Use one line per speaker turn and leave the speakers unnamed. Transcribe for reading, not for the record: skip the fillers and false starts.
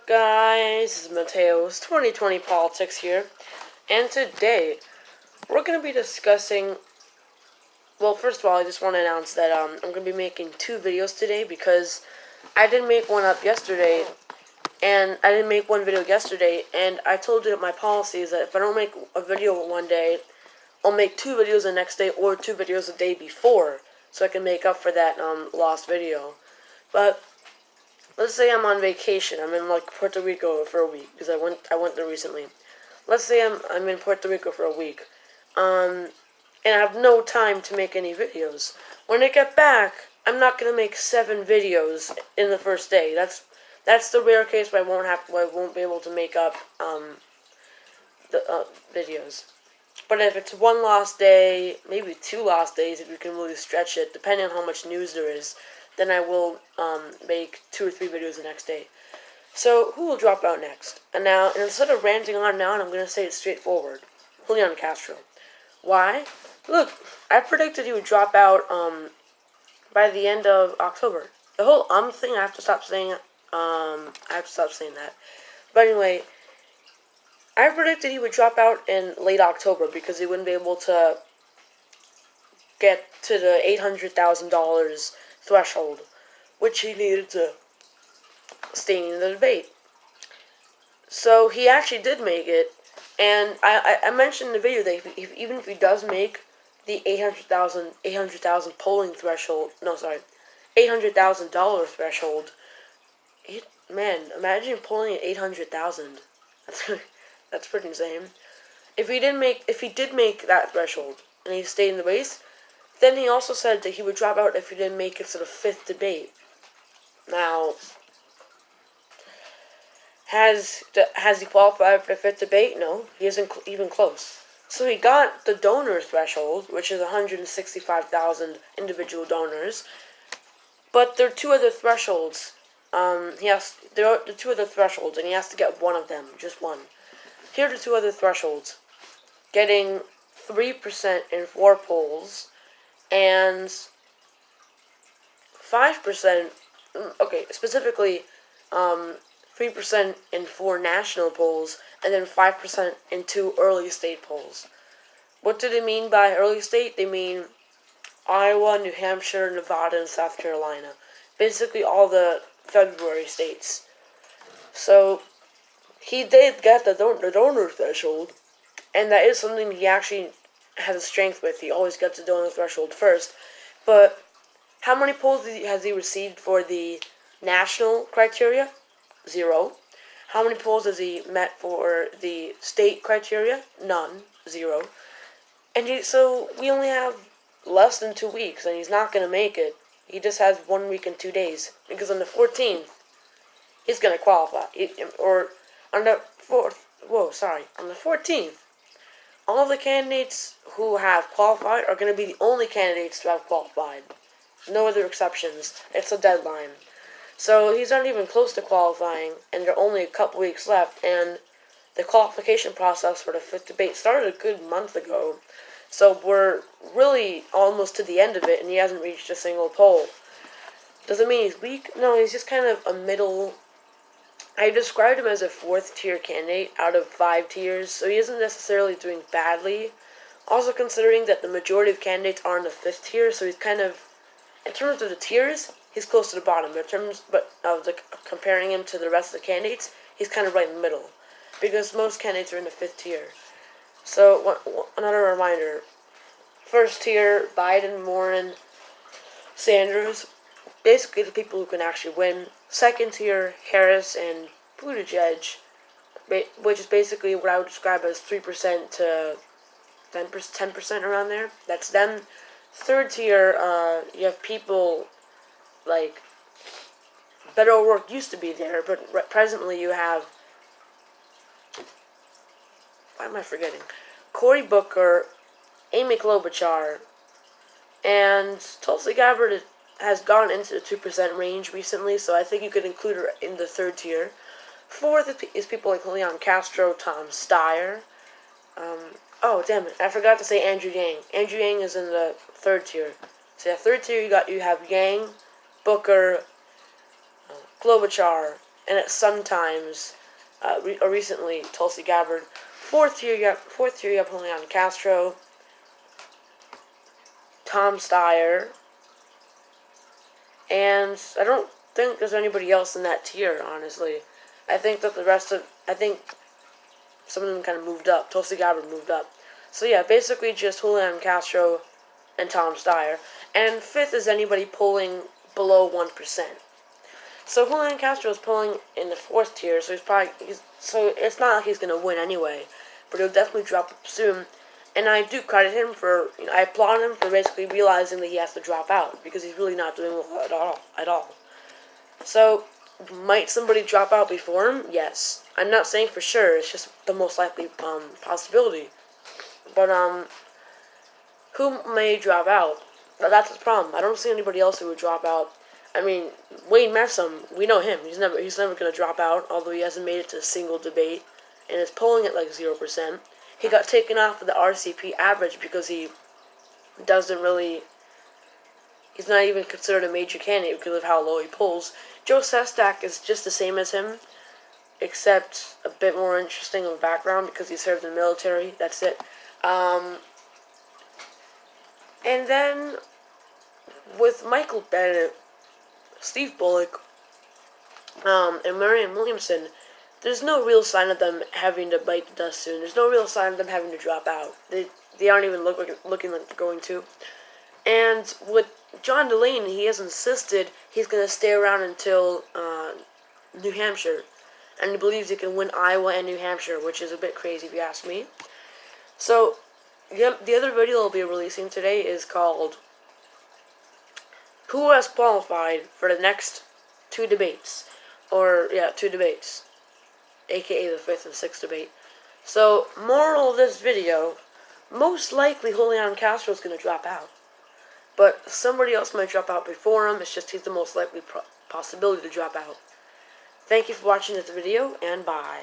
guys? This is Mateo's 2020 Politics here, and today we're going to be discussing. Well, first of all, I just want to announce that I'm going to be making two videos today because I didn't make one up yesterday, and I didn't make one video yesterday, and I told you that my policy is that if I don't make a video one day, I'll make two videos the next day or two videos the day before, so I can make up for that lost video. But let's say I'm on vacation. I'm in like Puerto Rico for a week because I went there recently. Let's say I'm in Puerto Rico for a week, and I have no time to make any videos. When I get back, I'm not gonna make 7 videos in the first day. That's the rare case where I won't be able to make up the videos. But if it's one lost day, maybe 2 lost days, if you can really stretch it, depending on how much news there is, then I will make 2 or 3 videos the next day. So, who will drop out next? And now, instead of ranting on now, I'm going to say it straightforward. Julian Castro. Why? Look, I predicted he would drop out by the end of October. The whole thing, I have to stop saying that. But anyway, I predicted he would drop out in late October because he wouldn't be able to get to the $800,000 threshold, which he needed to stay in the debate. So he actually did make it, and I mentioned in the video that even if he does make the $800,000 polling threshold, $800,000 threshold, man, imagine polling at 800,000. That's pretty insane. If he did make that threshold and he stayed in the race, then he also said that he would drop out if he didn't make it to the 5th debate. Now, has he qualified for the 5th debate? No, he isn't even close. So he got the donor threshold, which is 165,000 individual donors. But there are 2 other thresholds. There are 2 other thresholds, and he has to get one of them, just one. Here are the 2 other thresholds: getting 3% in 4 polls and 5%. Okay, specifically, 3% in 4 national polls, and then 5% in 2 early state polls. What do they mean by early state? They mean Iowa, New Hampshire, Nevada, and South Carolina. Basically all the February states. So, he did get the donor threshold, and that is something he actually has a strength with. He always gets the donor threshold first. But how many polls has he received for the national criteria? 0. How many polls has he met for the state criteria? None. 0. And so we only have less than 2 weeks, and he's not going to make it. He just has 1 week and 2 days, because on the 14th, he's going to qualify. On the 14th, all the candidates who have qualified are going to be the only candidates to have qualified. No other exceptions. It's a deadline. So he's not even close to qualifying, and there are only a couple weeks left, and the qualification process for the 5th debate started a good month ago. So we're really almost to the end of it, and he hasn't reached a single poll. Does it mean he's weak? No, he's just kind of a middle. I described him as a 4th tier candidate out of 5 tiers, so he isn't necessarily doing badly. Also considering that the majority of candidates are in the 5th tier, so he's kind of, in terms of the tiers, he's close to the bottom. But comparing him to the rest of the candidates, he's kind of right in the middle, because most candidates are in the 5th tier. So another reminder: 1st tier, Biden, Warren, Sanders, basically the people who can actually win. 2nd tier, Harris and Buttigieg, which is basically what I would describe as 3% to 10% around there. That's them. 3rd tier, you have people like Beto O'Rourke used to be there, but presently you have, why am I forgetting? Cory Booker, Amy Klobuchar, and Tulsi Gabbard has gone into the 2% range recently, so I think you could include her in the 3rd tier. 4th is people like Julian Castro, Tom Steyer. Oh, damn it, I forgot to say Andrew Yang. Andrew Yang is in the 3rd tier. So yeah, 3rd tier you have Yang, Booker, Klobuchar, and sometimes, or recently, Tulsi Gabbard. Fourth year, you have Julian Castro, Tom Steyer, and I don't think there's anybody else in that tier, honestly. I think that I think some of them kind of moved up. Tulsi Gabbard moved up. So yeah, basically just Julian Castro and Tom Steyer. And fifth is anybody polling below 1%. So Julian Castro is polling in the fourth tier, so so it's not like he's gonna win anyway, but he'll definitely drop soon. And I do credit him for, I applaud him for basically realizing that he has to drop out because he's really not doing well at all. So might somebody drop out before him? Yes. I'm not saying for sure. It's just the most likely possibility. But who may drop out? That's the problem. I don't see anybody else who would drop out. I mean, Wayne Messam, we know him. He's never gonna drop out, although he hasn't made it to a single debate, and is polling at like 0%. He got taken off of the RCP average because he doesn't really. He's not even considered a major candidate because of how low he polls. Joe Sestak is just the same as him, except a bit more interesting of a background because he served in the military. That's it. And then with Michael Bennett, Steve Bullock, and Marianne Williamson, there's no real sign of them having to bite the dust soon. There's no real sign of them having to drop out. They aren't even looking like they're going to. And with John Delaney, he has insisted he's going to stay around until New Hampshire. And he believes he can win Iowa and New Hampshire, which is a bit crazy if you ask me. So, the other video I'll be releasing today is called Who Has Qualified for the Next Two Debates. Two debates. AKA the 5th and 6th debate. So, moral of this video, most likely Julian Castro is going to drop out. But somebody else might drop out before him. It's just he's the most likely possibility to drop out. Thank you for watching this video, and bye.